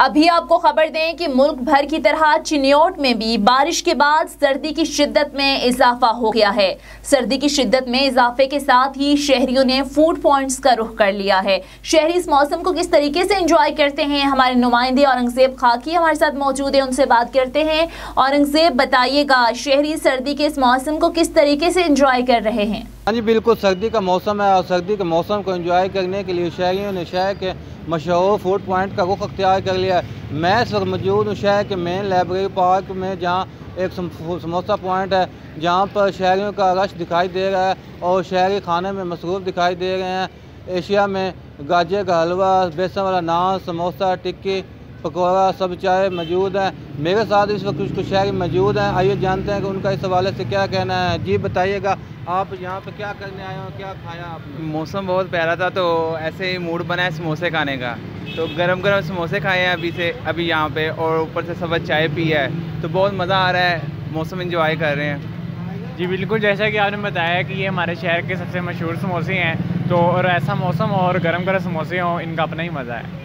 अभी आपको खबर दें कि मुल्क भर की तरह चिन्योट में भी बारिश के बाद सर्दी की शिद्दत में इजाफा हो गया है। सर्दी की शिद्दत में इजाफे के साथ ही शहरियों ने फूड पॉइंट्स का रुख कर लिया है। शहरी इस मौसम को किस तरीके से एंजॉय करते हैं, हमारे नुमाइंदे औरंगजेब खाकी हमारे साथ मौजूद है, उनसे बात करते हैं। औरंगजेब, बताइएगा, शहरी सर्दी के इस मौसम को किस तरीके से एंजॉय कर रहे हैं? हाँ जी, बिल्कुल सर्दी का मौसम है और सर्दी के मौसम को एंजॉय करने के लिए शहरियों ने शहर के मशहूर फूड पॉइंट का रुख अख्तियार कर लिया है। मैं इस वक्त मौजूद हूँ शहर के मेन लाइब्रेरी पार्क में, जहाँ एक समोसा पॉइंट है, जहाँ पर शहरियों का रश दिखाई दे रहा है और शहरी खाने में मसरूफ़ दिखाई दे रहे हैं। एशिया में गाजर का हलवा, बेसन वाला नान, समोसा, टिक्की, पकौड़ा, सब चाय मौजूद है। मेरे साथ इस वक्त कुछ शहरी मौजूद हैं, आइए जानते हैं कि उनका इस हवाले से क्या कहना है। जी बताइएगा, आप यहाँ पे क्या करने आए हो, क्या खाया आपने? मौसम बहुत प्यारा था तो ऐसे ही मूड बना है समोसे खाने का, तो गरम गरम समोसे खाए हैं अभी यहाँ पे, और ऊपर से सब चाय पी है, तो बहुत मज़ा आ रहा है, मौसम एंजॉय कर रहे हैं। जी बिल्कुल, जैसा कि आपने बताया कि ये हमारे शहर के सबसे मशहूर समोसे हैं, तो और ऐसा मौसम और गरम गरम समोसे हों, इनका अपना ही मज़ा है।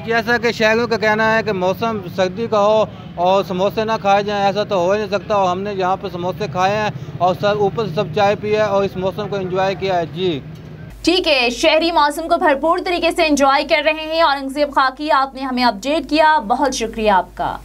जैसा कि शहरों का कहना है कि मौसम सर्दी का हो और समोसे ना खाए जाएं, ऐसा तो हो ही नहीं सकता। और हमने यहाँ पर समोसे खाए हैं और सर ऊपर से सब चाय पी है और इस मौसम को एंजॉय किया है। जी ठीक है, शहरी मौसम को भरपूर तरीके से एंजॉय कर रहे हैं। औरंगजेब खाकी, आपने हमें अपडेट किया, बहुत शुक्रिया आपका।